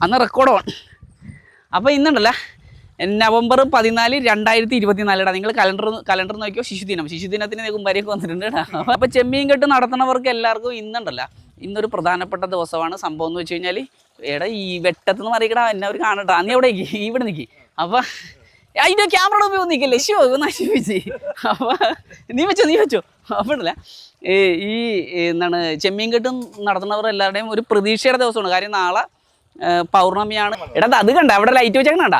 അന്ന് record on. അപ്പോൾ ഇന്നുണ്ടല്ലോ November 14, 2024 നിങ്ങൾ കലണ്ടർ നോക്കിയോ. ശിശുദിനത്തിന് കുമ്പാരിയൊക്കെ വന്നിട്ടുണ്ട് കേട്ടോ. അപ്പോൾ ചെമ്മീൻ കെട്ട് നടത്തുന്നവർക്ക് എല്ലാവർക്കും ഇന്നുണ്ടല്ലോ, ഇന്നൊരു പ്രധാനപ്പെട്ട ദിവസമാണ്. സംഭവം എന്ന് വെച്ച് കഴിഞ്ഞാൽ എടാ ഈ വെട്ടത്തുനിന്ന് മറിയിക്കടാ എന്നെ അവർ കാണട്ടാ, നീ അവിടെ ഇവിടെ നിൽക്കി. അപ്പോൾ അതിൻ്റെ ക്യാമറ ഉപയോഗം നിൽക്കില്ലേ, ശിവ നശിപ്പിച്ച്. അപ്പോൾ നീ വെച്ചോ. അപ്പോൾ ഉണ്ടല്ല ഈ എന്താണ് ചെമ്മീൻ കെട്ട് നടത്തുന്നവർ എല്ലാവരുടെയും ഒരു പ്രതീക്ഷയുടെ ദിവസമാണ്. കാര്യം നാളെ പൗർണമിയാണ്. എടാ അത് കണ്ട അവിടെ ലൈറ്റ് വെച്ചേക്കണ,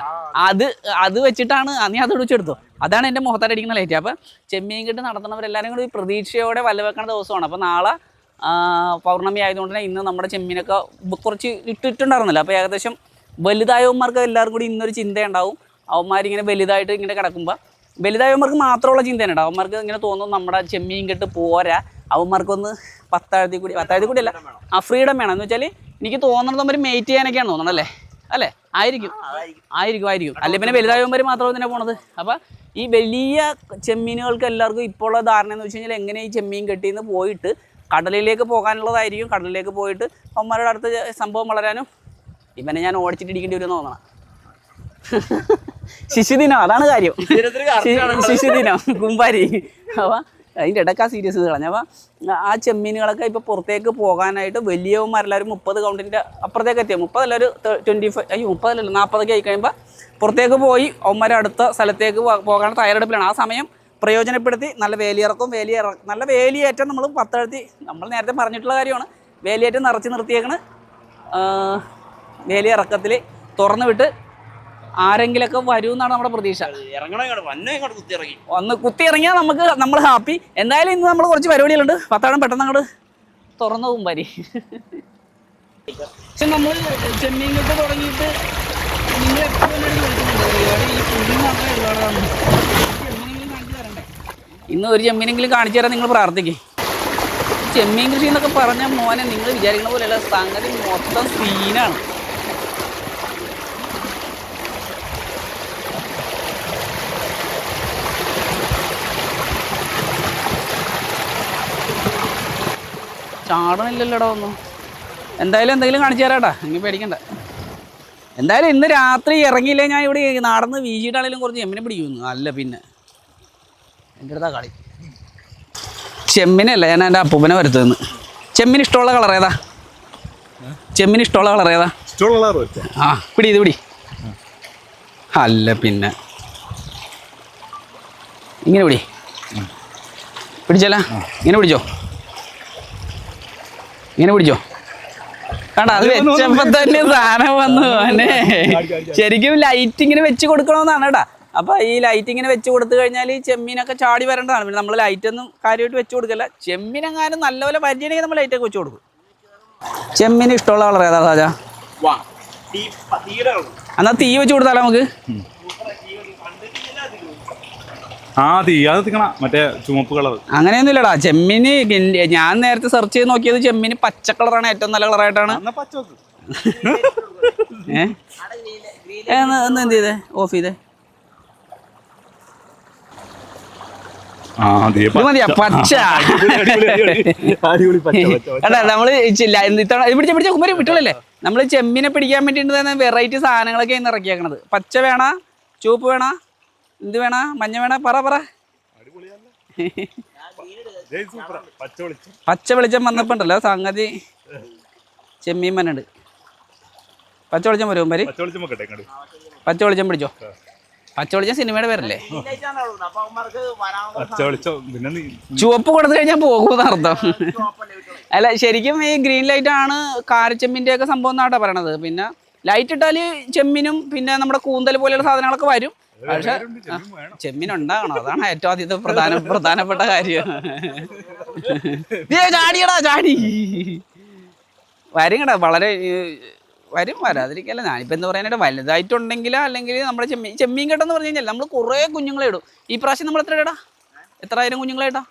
അത് വെച്ചിട്ടാണ് നീ അത് വെച്ചെടുത്തോ. അതാണ് എൻ്റെ മുഖത്തടിക്കുന്ന ലൈറ്റ്. അപ്പം ചെമ്മീൻ കെട്ട് നടത്തുന്നവരെല്ലാവരും കൂടി പ്രതീക്ഷയോടെ വല വെക്കണ ദിവസമാണ്. അപ്പോൾ നാളെ പൗർണമി ആയതുകൊണ്ട് തന്നെ ഇന്ന് നമ്മുടെ ചെമ്മീനൊക്കെ കുറച്ച് ഇട്ടിട്ടുണ്ടായിരുന്നില്ല. അപ്പോൾ ഏകദേശം വലുതായവന്മാർക്ക് എല്ലാവർക്കും കൂടി ഇന്നൊരു ചിന്തയുണ്ടാവും. അവന്മാരിങ്ങനെ വലുതായിട്ട് ഇങ്ങനെ കിടക്കുമ്പോൾ വലുതായവന്മാർക്ക് മാത്രമുള്ള ചിന്തയാണ്. അവന്മാർക്ക് ഇങ്ങനെ തോന്നും നമ്മുടെ ചെമ്മീൻ കെട്ട് പോരാ, അവന്മാർക്കൊന്ന് പത്താഴത്തിൽ കൂടി അല്ല ഫ്രീഡം വേണം. എന്ന് വെച്ചാൽ എനിക്ക് തോന്നുന്നത് അവർ മെയ്റ്റ് ചെയ്യാനൊക്കെയാണ് തോന്നണം. അല്ലേ ആയിരിക്കും. അല്ലെ പിന്നെ വലുതായവന്മാർ മാത്രമേ തന്നെ പോണത്. അപ്പം ഈ വലിയ ചെമ്മീനുകൾക്ക് എല്ലാവർക്കും ഇപ്പോൾ ഉള്ള ധാരണ എന്ന് വെച്ച് കഴിഞ്ഞാൽ എങ്ങനെ ഈ ചെമ്മീൻ കെട്ടിന്ന് പോയിട്ട് കടലിലേക്ക് പോകാനുള്ളതായിരിക്കും. കടലിലേക്ക് പോയിട്ട് അവന്മാരുടെ അടുത്ത സംഭവം വളരാനും ഇവനെ ഞാൻ ഓടിച്ചിട്ടിരിക്കേണ്ടി വരുമെന്ന് തോന്നണം. ശിശുദിനം, അതാണ് കാര്യം. ശിശുദിനം കുമ്പാരി. അപ്പം അതിൻ്റെ ഇടയ്ക്ക് ആ സീരിയസ് കളഞ്ഞ. അപ്പം ആ ചെമ്മീനുകളൊക്കെ ഇപ്പോൾ പുറത്തേക്ക് പോകാനായിട്ട് വലിയവന്മാരെല്ലാവരും 30 കൗണ്ടിൻ്റെ അപ്പുറത്തേക്ക് എത്തിയ 30 അല്ല ഒരു 25 30 40 ആയി കഴിയുമ്പോൾ പുറത്തേക്ക് പോയി അവന്മാരെ അടുത്ത സ്ഥലത്തേക്ക് പോകാൻ തയ്യാറെടുപ്പിലാണ്. ആ സമയം പ്രയോജനപ്പെടുത്തി നല്ല നല്ല വേലിയേറ്റം നമ്മൾ പത്തഴത്തി നമ്മൾ നേരത്തെ പറഞ്ഞിട്ടുള്ള കാര്യമാണ്. വേലിയേറ്റം നിറച്ച് നിർത്തിയേക്കണ്. വേലിയിറക്കത്തിൽ തുറന്നു വിട്ട് ആരെങ്കിലൊക്കെ വരും എന്നാണ് നമ്മുടെ പ്രതീക്ഷ. ഒന്ന് കുത്തി ഇറങ്ങിയാൽ നമ്മൾ ഹാപ്പി. എന്തായാലും ഇന്ന് നമ്മൾ കുറച്ച് പരിപാടികളുണ്ട്. പത്താഴം പെട്ടെന്ന് അങ്ങോട്ട് തുറന്നു കുമ്പാരി. പക്ഷെ നമ്മൾ ചെമ്മീൻ കെട്ട് തുടങ്ങിയിട്ട് നിങ്ങൾ ഇന്ന് ഒരു ചെമ്മീനെങ്കിലും കാണിച്ചു തരാൻ നിങ്ങൾ പ്രാർത്ഥിക്കും. ചെമ്മീൻ കൃഷി എന്നൊക്കെ പറഞ്ഞ മോനെ നിങ്ങൾ വിചാരിക്കുന്ന പോലെയല്ല, സംഗതി മൊത്തം സീനാണ്. ചാടണില്ലല്ലോടാ ഒന്നും. എന്തായാലും എന്തെങ്കിലും കാണിച്ചു തരാട്ടാ, നിങ്ങൾ പേടിക്കണ്ട. എന്തായാലും ഇന്ന് രാത്രി ഇറങ്ങിയില്ലേ ഞാൻ ഇവിടെ നടന്ന് വീശിയിട്ടാണെങ്കിലും കുറച്ച് ചെമ്മീനെ പിടിക്കുന്നു. അല്ല പിന്നെ എൻ്റെ അടുത്താ കളി. ചെമ്മീനല്ല, ഞാൻ എൻ്റെ അപ്പൂപ്പനെ വരുത്തുന്നു. ചെമ്മീൻ ഇഷ്ടമുള്ള കളർ ഏതാ? ആ പിടി. അല്ല പിന്നെ ഇങ്ങനെ പിടിച്ചല്ല, ഇങ്ങനെ പിടിച്ചോ. കണ്ട അത് വെച്ചപ്പോ തന്നെ സാധനം വന്നു. ശരിക്കും ലൈറ്റ് ഇങ്ങനെ വെച്ച് കൊടുക്കണമെന്നാണ് കേട്ടാ. അപ്പൊ ഈ ലൈറ്റ് ഇങ്ങനെ വെച്ച് കൊടുത്തു കഴിഞ്ഞാൽ ഈ ചെമ്മീനൊക്കെ ചാടി വരേണ്ടതാണ്. പിന്നെ നമ്മൾ ലൈറ്റൊന്നും കാര്യമായിട്ട് വെച്ച് കൊടുക്കല്ല. ചെമ്മീനെങ്ങാനും നല്ലപോലെ പരിചയമെങ്കിൽ നമ്മൾ ലൈറ്റൊക്കെ വെച്ച് കൊടുക്കും. ചെമ്മീന് ഇഷ്ടമുള്ള കളർ ഏതാ സാജ? എന്നാ തീ വെച്ച് കൊടുത്താലോ നമുക്ക്. അങ്ങനെയൊന്നും ഇല്ലടാ. ചെമ്മീന് ഞാൻ നേരത്തെ സെർച്ച് ചെയ്ത് നോക്കിയത് ചെമ്മീന് പച്ച കളറാണ് ഏറ്റവും നല്ല കളറായിട്ടാണ്. എന്ത് ചെയ്തേ? ഓഫ് ചെയ്തേ. മതിയാ പച്ച. നമ്മള് പിടിച്ച കുമ്പരി വിട്ടുള്ളല്ലേ. നമ്മള് ചെമ്മീനെ പിടിക്കാൻ വേണ്ടിട്ട് തന്നെ വെറൈറ്റി സാധനങ്ങളൊക്കെ ഇന്ന് ഇറക്കിയേക്കണത്. പച്ച വേണ, ചുവപ്പ് വേണ, എന്ത് വേണ, മഞ്ഞ വേണ, പറ. പച്ച വെളിച്ചം വന്നപ്പോ ഉണ്ടല്ലോ സംഗതി ചെമ്മീൻ മനുണ്ട്. പച്ച വെളിച്ചം വരും കുമ്പാരി. പച്ച വെളിച്ചം പിടിച്ചോ. പച്ച വെളിച്ചം സിനിമയുടെ പേരല്ലേ. ചുവപ്പ് കൊടുത്തു കഴിഞ്ഞാൽ പോകുന്ന അർത്ഥം. അല്ല ശരിക്കും ഈ ഗ്രീൻ ലൈറ്റ് ആണ് കാരച്ചെമ്മീൻ്റെ ഒക്കെ സംഭവം എന്നാട്ടാ പറയണത്. പിന്നെ ലൈറ്റ് ഇട്ടാല് ചെമ്മീനും പിന്നെ നമ്മുടെ കൂന്തൽ പോലെയുള്ള സാധനങ്ങളൊക്കെ വരും. പക്ഷെ ചെമ്മീൻ ഉണ്ടാകണം, അതാണ് ഏറ്റവും ആദ്യത്തെ പ്രധാനപ്പെട്ട കാര്യം. ചാടി വരും കേട്ടോ. വളരെ വരാതിരിക്കല്ല. ഞാനിപ്പോൾ എന്താ പറയാനായിട്ട് വലുതായിട്ടുണ്ടെങ്കിലോ അല്ലെങ്കിൽ നമ്മുടെ ചെമ്മീൻ കെട്ടെന്ന് പറഞ്ഞു കഴിഞ്ഞാൽ നമ്മൾ കുറേ കുഞ്ഞുങ്ങളെ ഇടും. ഈ പ്രാവശ്യം നമ്മൾ എത്ര ആയിരം കുഞ്ഞുങ്ങളായിട്ടാ?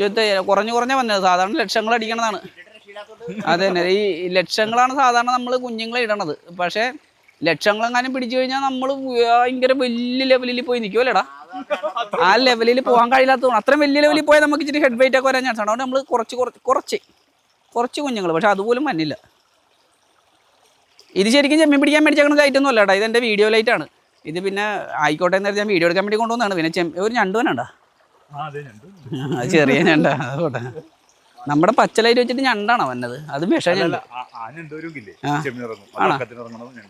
27 കുറഞ്ഞ വന്നത്. സാധാരണ ലക്ഷങ്ങൾ അടിക്കണതാണ്. അതെ തന്നെ, ഈ ലക്ഷങ്ങളാണ് സാധാരണ നമ്മൾ കുഞ്ഞുങ്ങളെ ഇടണത്. പക്ഷേ ലക്ഷങ്ങളെങ്ങാനും പിടിച്ചു കഴിഞ്ഞാൽ നമ്മൾ ഭയങ്കര വലിയ ലെവലിൽ പോയി നിൽക്കുമല്ലേടാ. ആ ലെവലിൽ പോകാൻ കഴിയില്ലാത്തതാണ്. അത്രയും വലിയ ലെവലിൽ പോയാൽ നമുക്ക് ഇച്ചിരി ഹെഡ് വെയിറ്റ് ഒക്കെ വരാൻ ചാൻസ് ആണ്. അതുകൊണ്ട് നമ്മൾ കുറച്ച് കുഞ്ഞുങ്ങൾ, പക്ഷെ അതുപോലും മഞ്ഞില്ല. ഇത് ശരിക്കും ചെമ്മീൻ പിടിക്കാൻ മേടിച്ചേക്കുന്ന ലൈറ്റൊന്നും അല്ല കേട്ടോ, ഇത് എൻ്റെ വീഡിയോ ലൈറ്റാണ്. ഇത് പിന്നെ ആയിക്കോട്ടെ എന്ന് ഞാൻ വീഡിയോ എടുക്കാൻ വേണ്ടി കൊണ്ടുവന്നതാണ്. പിന്നെ ഒരു ഞണ്ടുവനുണ്ടോ? അത് ചെറിയ ഞണ്ടാ, അതുകൊട്ടെ. നമ്മുടെ പച്ച ലൈറ്റ് വെച്ചിട്ട് ഞണ്ടാണോ വന്നത്? അത് വിഷ ഞണ്ട്.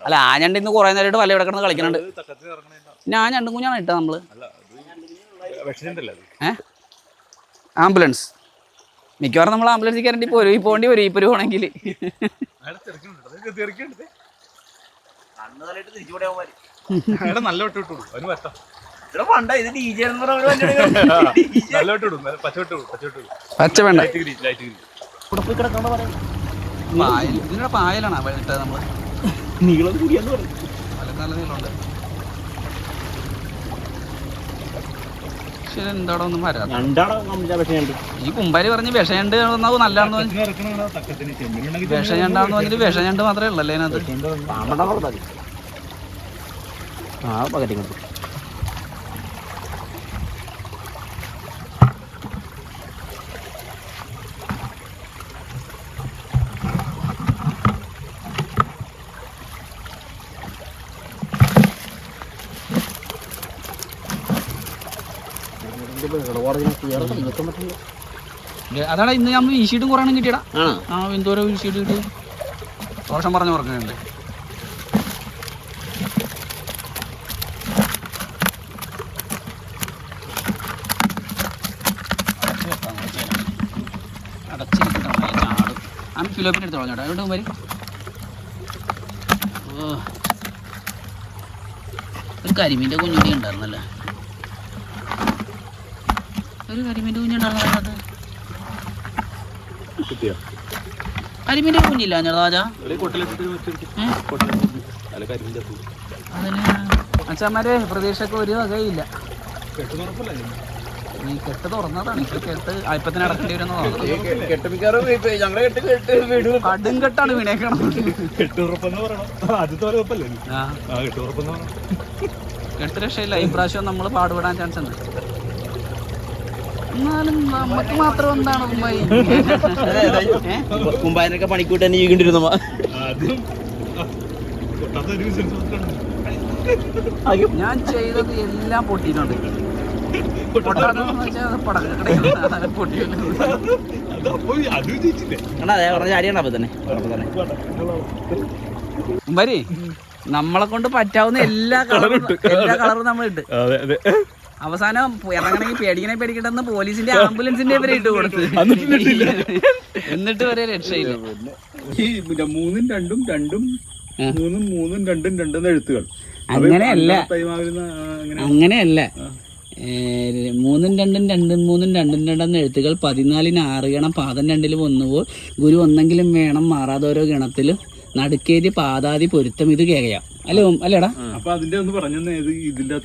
അല്ല, ആ ഞണ്ട് ഇന്ന് കുറെ നേരമായിട്ട് വല കിടക്കണം കളിക്കുന്നുണ്ട്. പിന്നെ ആ ഞണ്ടും കുഞ്ഞാണ് ഇട്ടത് നമ്മള്. ആംബുലൻസ് മിക്കവാറും നമ്മൾ ആംബുലൻസിൽ കയറി പോകേണ്ടി വരും ഇപ്പോൾ പോകണമെങ്കിൽ. പച്ച വേണ്ട, ഇതിന്റെ പായലാണ് ഇട്ടത് നമ്മള്. നീളം കൂടിയാന്ന് പറഞ്ഞു, നല്ല നീളമുണ്ട്. എന്താടോ ഒന്നും വരാം. ഈ കുമ്പാരി പറഞ്ഞ് വിഷയണ്ട് നല്ലതാണെന്ന് പറഞ്ഞു. വിഷയണ്ടാന്ന് പറഞ്ഞിട്ട് വിഷയണ്ട് മാത്രമേ ഉള്ളല്ലേ അതിനകത്ത്. ആ പകരം കൊടുത്തു. അതാണ് ഇന്ന് നമ്മൾ വീശിയിട്ടും കുറേ കിട്ടിയടാ. ആ എന്തോരോ വീശിയിട്ട് കിട്ടി. ദോഷം പറഞ്ഞു പറഞ്ഞുണ്ട്. അടച്ചിരിക്കട്ടെ ചാടും. ആ ഫിലോപ്പിന് എടുത്തോളാം ചേട്ടാ. എവിടെ വരും? ഓ, ഒരു കരിമീൻ്റെ കുഞ്ഞുകൂടി ഉണ്ടായിരുന്നല്ലേ. ഒരു കരിമീൻ്റെ കുഞ്ഞുണ്ടായിരുന്നത്. കരിമീൻ്റെ കുഞ്ഞില്ല രാജാ. അതിന് അച്ഛന്മാരെ പ്രതീക്ഷക്ക് ഒരു വകയില്ല. ഈ കെട്ട് തുറന്നതാണ്. ഇപ്പൊ കെട്ട് അല്പത്തിന് അടക്കേണ്ടി വരുന്നതാണ്. കടും കെട്ടാണ് വീണേക്കണം. കെട്ട് രക്ഷയില്ല. ഈ പ്രാവശ്യം നമ്മൾ പാടുപെടാൻ ചാൻസ് ഉണ്ട്. എന്നാലും നമുക്ക് മാത്രം എന്താണ് കുമ്പായനൊക്കെ പണിക്കൂട്ട് തന്നെ ചെയ്യേണ്ടിരുന്നു. ഞാൻ ചെയ്തത് എല്ലാം പൊട്ടിയിട്ടുണ്ട്. കുമ്പാരി നമ്മളെ കൊണ്ട് പറ്റാവുന്ന എല്ലാ കളറും നമ്മൾ ഇട്ട് അവസാനം ഇറങ്ങണമെങ്കിൽ പേടിക്കണ്ടെന്ന് പോലീസിന്റെ ആംബുലൻസിന്റെ ഇവരെ ഇട്ട് കൊടുത്ത്. എന്നിട്ട് വരെ രക്ഷയില്ല. ഈ 3 2 2 3 3 2 2 എഴുത്തുകൾ അങ്ങനെയല്ല 3 2 2 3 2 2 എഴുത്തുകൾ 14 6 ഗണം പാദം 2 1 ഗുരു ഒന്നെങ്കിലും വേണം മാറാതോരോ ഗണത്തിലും നടുക്കേതി പാതാതി പൊരുത്തം ഇത് കേൾക്കാം. അല്ലേടാ?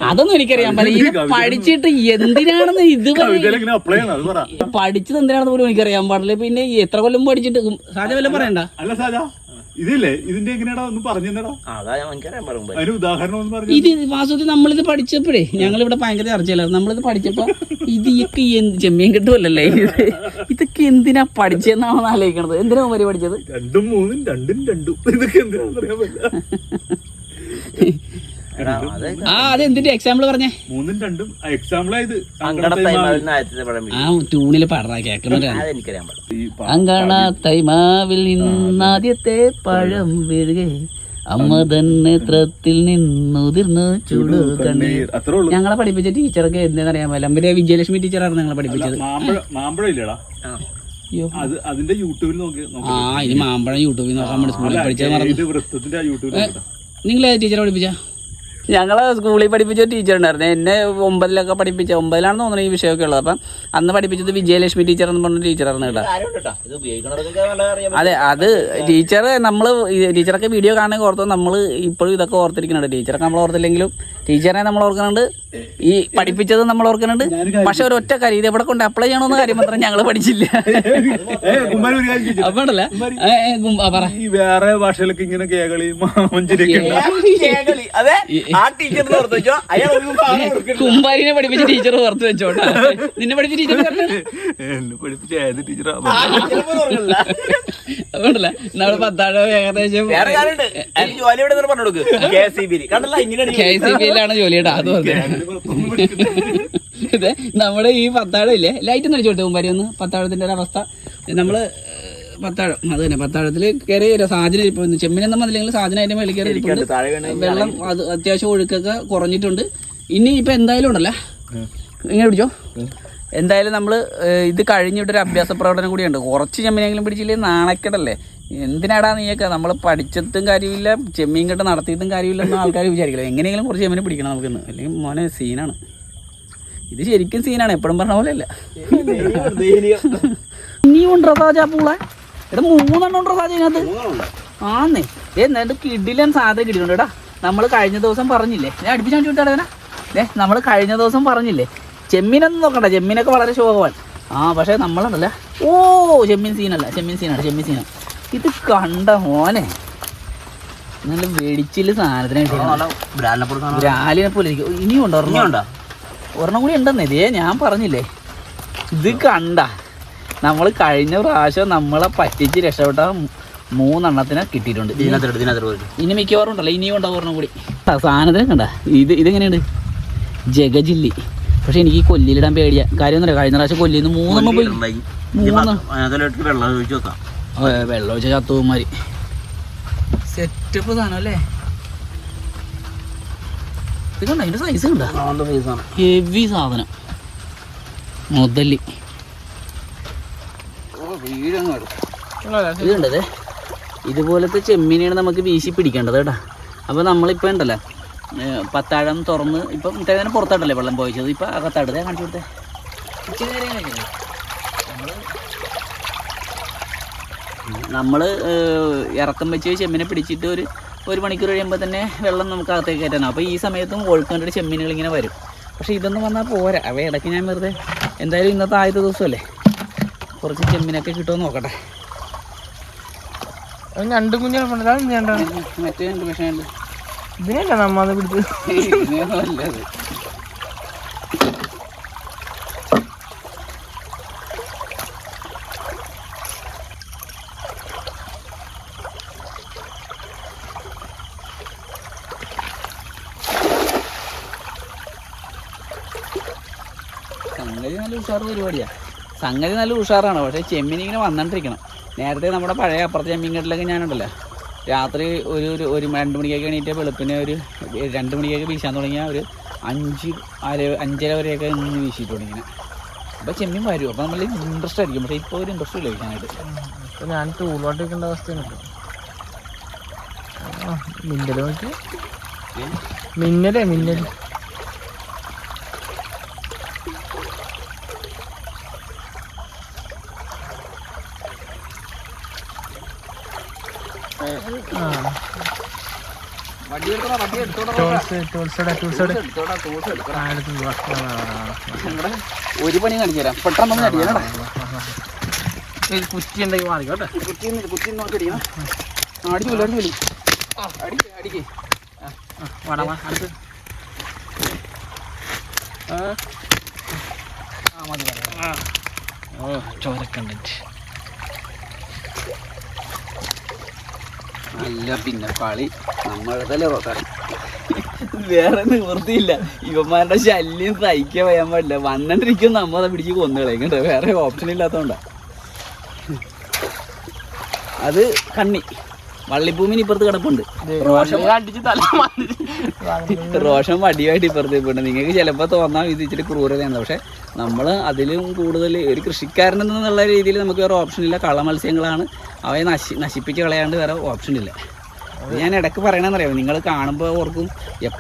അതൊന്നും എനിക്കറിയാൻ പാടില്ല. പഠിച്ചിട്ട് എന്തിനാണെന്ന് പഠിച്ചത് എന്തിനാണെന്ന് പോലും എനിക്കറിയാൻ പാടില്ല. പിന്നെ എത്ര കൊല്ലം പഠിച്ചിട്ട് സാജ വല്ലതും പറയണ്ട. ഇതില്ലേ ഇതിന്റെ എങ്ങനെയാടാ ഒന്ന് പറഞ്ഞാ ഉദാഹരണം. ഇത് വാസ്തവത്തിൽ നമ്മളിത് പഠിച്ചപ്പോഴേ ഞങ്ങളിവിടെ ഭയങ്കര ചർച്ചയില്ലായിരുന്നു. നമ്മളിത് പഠിച്ചപ്പോ ഇതൊക്കെ ചെമ്മീൻ കിട്ടുമല്ലേ, ഇതൊക്കെ എന്തിനാ പഠിച്ചെന്നാണെന്ന് ആലോചിക്കണത്. എന്തിനാ വരി പഠിച്ചത്? 2 3 2 2 ഇതൊക്കെ എന്തിനാണെന്ന് അറിയാൻ പറ്റില്ല. അതെന്തിന്റെ എക്സാമ്പിൾ പറഞ്ഞേ? 3 2 എക്സാമ്പിൾ ആയത് ആ ട്യൂണില് പാടാ കേൾക്കണ. അങ്കണ തൈമാവിൽ നിന്നാദ്യത്തെ പഴം വീഴുകെ അമ്മ തന്നെ നേത്രത്തിൽ നിന്നുതിർന്നു ചൂട് കണ്ണീർ. ഞങ്ങളെ പഠിപ്പിച്ച ടീച്ചറൊക്കെ എന്താണെന്നറിയാൻ പറ്റില്ല. അവര് വിജയലക്ഷ്മി ടീച്ചറായിരുന്നു ഞങ്ങളെ പഠിപ്പിച്ചത്. അതിന്റെ യൂട്യൂബിൽ ഇനി മാമ്പഴം യൂട്യൂബിൽ നോക്കാൻ വേണ്ടി സ്കൂളിൽ പഠിച്ചത്. നിങ്ങളെ ടീച്ചറെ പഠിപ്പിച്ച? ഞങ്ങളെ സ്കൂളിൽ പഠിപ്പിച്ച ടീച്ചർ ഉണ്ടായിരുന്നു. എന്നെ 9-ലൊക്കെ പഠിപ്പിച്ച 9-ലാണെന്ന് തോന്നുന്നു ഈ വിഷയമൊക്കെ ഉള്ളത്. അപ്പം അന്ന് പഠിപ്പിച്ചത് വിജയലക്ഷ്മി ടീച്ചർ എന്ന് പറഞ്ഞ ടീച്ചറായിരുന്നു കേട്ടോ. അതെ, അത് ടീച്ചർ നമ്മൾ ടീച്ചറൊക്കെ വീഡിയോ കാണുക ഓർത്തോ. നമ്മൾ ഇപ്പോഴും ഇതൊക്കെ ഓർത്തിരിക്കുന്നുണ്ട്. ടീച്ചറൊക്കെ നമ്മൾ ഓർത്തില്ലെങ്കിലും ടീച്ചറെ നമ്മൾ ഓർക്കുന്നുണ്ട്, ഈ പഠിപ്പിച്ചത് നമ്മൾ ഓർക്കുന്നുണ്ട്. പക്ഷെ ഒരൊറ്റ കാര്യം, ഇത് എവിടെ കൊണ്ട് അപ്ലൈ ചെയ്യണമെന്ന കാര്യം മാത്രം ഞങ്ങൾ പഠിച്ചില്ല. അപ്പോഴല്ല വേറെ ഭാഷയിലൊക്കെ ഇങ്ങനെ കേകളി കുമ്പാരിനെ പഠിപ്പിച്ച ടീച്ചർ പുറത്ത് വെച്ചോട്ടാ. നിന്നെ പഠിപ്പിച്ച ടീച്ചർ അതുകൊണ്ടല്ല നമ്മള് പത്താഴ ഏകദേശം KCB-യിലാണ് ജോലി കേട്ടോ. അത് അതെ നമ്മുടെ ഈ പത്താഴം ഇല്ലേ, ലൈറ്റ് ഒന്ന് അടിച്ചു കൊടുത്തേ കുമ്പാരി ഒന്ന്. പത്താഴത്തിന്റെ ഒരു അവസ്ഥ നമ്മള് പത്താഴം അത് തന്നെ. പത്താഴത്തിൽ കയറി സാധനം ഇപ്പൊ ചെമ്മിനൊന്നും വന്നില്ലെങ്കിൽ സാധനം അതിന്റെ മേളിൽ കയറി വെള്ളം അത് അത്യാവശ്യം ഒഴുക്കൊക്കെ കുറഞ്ഞിട്ടുണ്ട്. ഇനി ഇപ്പൊ എന്തായാലും ഉണ്ടല്ലോ ഇങ്ങനെ പിടിച്ചോ. എന്തായാലും നമ്മൾ ഇത് കഴിഞ്ഞിട്ടൊരു അഭ്യാസ പ്രകടനം കൂടിയുണ്ട്. കുറച്ച് ചെമ്മീനെങ്കിലും പിടിച്ചില്ലേ നാണക്കെടല്ലേ. എന്തിനാടാ നീയൊക്കെ, നമ്മൾ പഠിച്ചിട്ടും കാര്യമില്ല ചെമ്മീൻ കെട്ട് നടത്തിയിട്ടും കാര്യമില്ലെന്ന് ആൾക്കാർ വിചാരിക്കില്ല. എങ്ങനെയെങ്കിലും കുറച്ച് ചെമ്മീനെ പിടിക്കണം നമുക്കിന്ന്, അല്ലെങ്കിൽ മോനെ സീനാണ് ഇത്. ശരിക്കും സീനാണ്, എപ്പോഴും പറഞ്ഞ പോലെ അല്ല. ഇനിയും ഉണ്ടോ സാജ പൂളെ? എടാ 3 എണ്ണം ഉണ്ടോ സാജ ഇതിനകത്ത്? ആന്നേ എന്നിട്ട് കിടിലൻ സാധനം കിട്ടിയിട്ടുണ്ട് കേട്ടാ. നമ്മൾ കഴിഞ്ഞ ദിവസം പറഞ്ഞില്ലേ, ഞാൻ അടുപ്പിച്ചാൽ വിട്ടാടേനാ. നമ്മൾ കഴിഞ്ഞ ദിവസം പറഞ്ഞില്ലേ ചെമ്മീനൊന്നും നോക്കണ്ട, ചെമ്മീനൊക്കെ വളരെ ശോഭമാണ്. പക്ഷേ നമ്മളുണ്ടല്ല ചെമ്മീൻ സീനല്ല, ചെമ്മീൻ സീനാണ്. ഇത് കണ്ട മോനെ നല്ല വെടിച്ചില് സാധനത്തിന് ബ്രാലിനെ പോലെ ഇരിക്കും. ഇനിയും ഉണ്ടോ? ഒരെണ്ണം കൂടി ഉണ്ടെന്നേ. ഇതേ ഞാൻ പറഞ്ഞില്ലേ, ഇത് കണ്ട നമ്മൾ കഴിഞ്ഞ പ്രാവശ്യം നമ്മളെ പറ്റിച്ച് രക്ഷപ്പെട്ട 3 എണ്ണത്തിനെ കിട്ടിയിട്ടുണ്ട്. ഇനി മിക്കവാറും ഉണ്ടല്ലോ, ഇനിയും ഉണ്ടാവും ഒരെണ്ണം കൂടി. സാധനത്തിന് കണ്ട ഇതെങ്ങനെയുണ്ട്? ജഗജില്ലി. പക്ഷെ എനിക്ക് ഈ കൊല്ലിയിലിടാൻ പേടിയാ. കാര്യം ഒന്നുമില്ല, കഴിഞ്ഞ പ്രാവശ്യം കൊല്ലിന്ന് 3 എണ്ണം പോയി. വെള്ളം ഒഴിച്ച ചത്തുമാരി സെറ്റപ്പ് സാധനം അല്ലേ. ഇത് കണ്ട അതിന്റെ സൈസ് കണ്ട, ഹെവി സാധനം മുതല്. ഇതുണ്ടത് ഇതുപോലത്തെ ചെമ്മീനെയാണ് നമുക്ക് വീശി പിടിക്കേണ്ടത് കേട്ടോ. അപ്പോൾ നമ്മളിപ്പോൾ ഉണ്ടല്ലോ പത്താഴം തുറന്ന് ഇപ്പം തന്നെ പുറത്തായിട്ടല്ലേ വെള്ളം പോയിച്ചത്, ഇപ്പം അകത്തായിട്ട് കാണിച്ചു കൊടുത്തേ. ഇച്ചിരി നേരം കഴിഞ്ഞില്ലേ നമ്മൾ ഇറക്കം വെച്ച് ചെമ്മീനെ പിടിച്ചിട്ട് ഒരു മണിക്കൂർ കഴിയുമ്പോൾ തന്നെ വെള്ളം നമുക്ക് അകത്തേക്ക് കയറ്റാനാണ്. അപ്പോൾ ഈ സമയത്തും ഒഴുക്കേണ്ട ചെമ്മീനുകൾ ഇങ്ങനെ വരും. പക്ഷേ ഇതൊന്നും വന്നാൽ പോരാ. അവ ഇടയ്ക്ക് ഞാൻ വെറുതെ എന്തായാലും ഇന്നത്തെ ആദ്യത്തെ ദിവസമല്ലേ കുറച്ച് ചെമ്മീനൊക്കെ കിട്ടുമോ നോക്കട്ടെ. രണ്ട് കുഞ്ഞാണ് മറ്റേ 2 പക്ഷേ ഉണ്ട്. ഇതിനല്ല നമ്മ അത് പിടിച്ചത്. സംഗതി നല്ല ഉഷാറ് പരിപാടിയാണ്. സംഗതി നല്ല ഉഷാറാണ്. പക്ഷേ ചെമ്മീനിങ്ങനെ വന്നിട്ടിരിക്കണം. നേരത്തെ നമ്മുടെ പഴയ അപ്പുറത്തെ ചെമ്മീൻ കെട്ടിലൊക്കെ ഞാനുണ്ടല്ലോ രാത്രി ഒരു 2 മണിക്കൊക്കെ എണീറ്റ് വെളുപ്പിനെ ഒരു 2 മണിക്കൊക്കെ വീശാൻ തുടങ്ങിയാൽ ഒരു 5:30 വരെയൊക്കെ നിന്ന് വീശിയിട്ട് തുടങ്ങിങ്ങനെ. അപ്പോൾ ചെമ്മീൻ വരും. അപ്പോൾ നമ്മൾ ഇൻട്രസ്റ്റ് ആയിരിക്കും. പക്ഷേ ഇപ്പോൾ ഒരു ഇൻട്രസ്റ്റ് ഇല്ല വീശാനായിട്ട്. ഇപ്പോൾ ഞാൻ ടൂളോട്ട് വെക്കേണ്ട അവസ്ഥയാണ്. മിന്നൽ നോക്കി മിന്നൽ ഒരു പണി കാണിച്ചു തരാം, പെട്ടെന്ന് അടിക്കണം. കുറ്റി ഉണ്ടെങ്കിൽ മാറിക്കോട്ടെ. കുറ്റി നോക്കി അടിക്കണം. അടിക്കൂല അടിക്ക് അടുത്ത് ചോരക്കണ്ടിട്ട് അല്ല പിന്നെ കളി നമ്മളതല്ലേ റോട്ടാണ്. വേറെ നിവൃത്തിയില്ല. ഇവന്മാരുടെ ശല്യം സഹിക്കാൻ വയ്യാൻ പാടില്ല. വന്നിട്ടിരിക്കും നമ്മളെ പിടിച്ച് കൊന്നുകളയും കേട്ടോ. വേറെ ഓപ്ഷൻ ഇല്ലാത്തതുകൊണ്ടാ. അത് കണ്ണി വള്ളിഭൂമിന് ഇപ്പുറത്ത് കിടപ്പുണ്ട്. റോഷൻ വടിയായിട്ട് ഇപ്പുറത്ത് ഇപ്പുണ്ട്. നിങ്ങൾക്ക് ചിലപ്പോൾ തോന്നാം ഇത് ഇച്ചിരി ക്രൂരതയാണ്. പക്ഷെ നമ്മൾ അതിലും കൂടുതൽ ഒരു കൃഷിക്കാരനെന്നുള്ള രീതിയിൽ നമുക്ക് വേറെ ഓപ്ഷനില്ല. കള മത്സ്യങ്ങളാണ്. അവയെ നശിപ്പിച്ച് കളയാണ്ട് വേറെ ഓപ്ഷനില്ല. ഞാൻ ഇടയ്ക്ക് പറയണമെന്നറിയാം. നിങ്ങൾ കാണുമ്പോൾ ഓർക്കും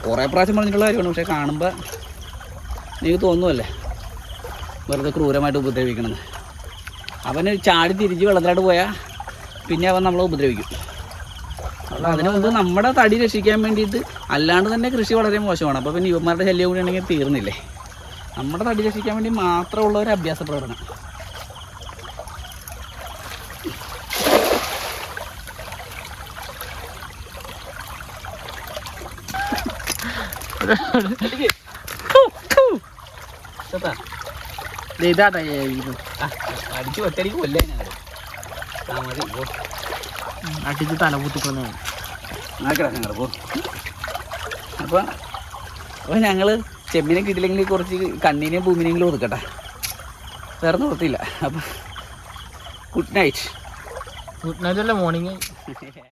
കുറേ പ്രാവശ്യം പറഞ്ഞിട്ടുള്ള കാര്യമാണ്. പക്ഷേ കാണുമ്പോൾ നിങ്ങൾക്ക് തോന്നുമല്ലേ വെറുതെ ക്രൂരമായിട്ട് ഉപദ്രവിക്കണമെന്ന്. അവന് ചാടി തിരിച്ച് വെള്ളത്തിലോട്ട് പോയാൽ പിന്നെ അവൻ നമ്മളെ ഉപദ്രവിക്കും. അപ്പോൾ അതിന് മുമ്പ് നമ്മുടെ തടി രക്ഷിക്കാൻ വേണ്ടിയിട്ട് അല്ലാണ്ട് തന്നെ കൃഷി വളരെ മോശമാണ്. അപ്പോൾ പിന്നെ യുവന്മാരുടെ ശല്യം കൂടി ഉണ്ടെങ്കിൽ തീർന്നില്ലേ. നമ്മുടെ തടി രക്ഷിക്കാൻ വേണ്ടി മാത്രമുള്ള ഒരു അഭ്യാസ പ്രകടനം. ഇതാട്ടാ അടിച്ച് ഒറ്റടിക്ക് കൊല്ലേ ഞങ്ങൾ മതി പോ അടിച്ച് തല പൊട്ടിക്കൊന്നാണ് ഞങ്ങൾ പോ. അപ്പോൾ ഞങ്ങൾ ചെമ്മിനെ കിട്ടില്ലെങ്കിൽ കുറച്ച് കണ്ണിനെയും ഭൂമിനെങ്കിലും ഒതുക്കട്ടെ, വേറെ നിർത്തിയില്ല. അപ്പം ഗുഡ് നൈറ്റ്. ഗുഡ് നൈറ്റ് അല്ല മോർണിംഗ്.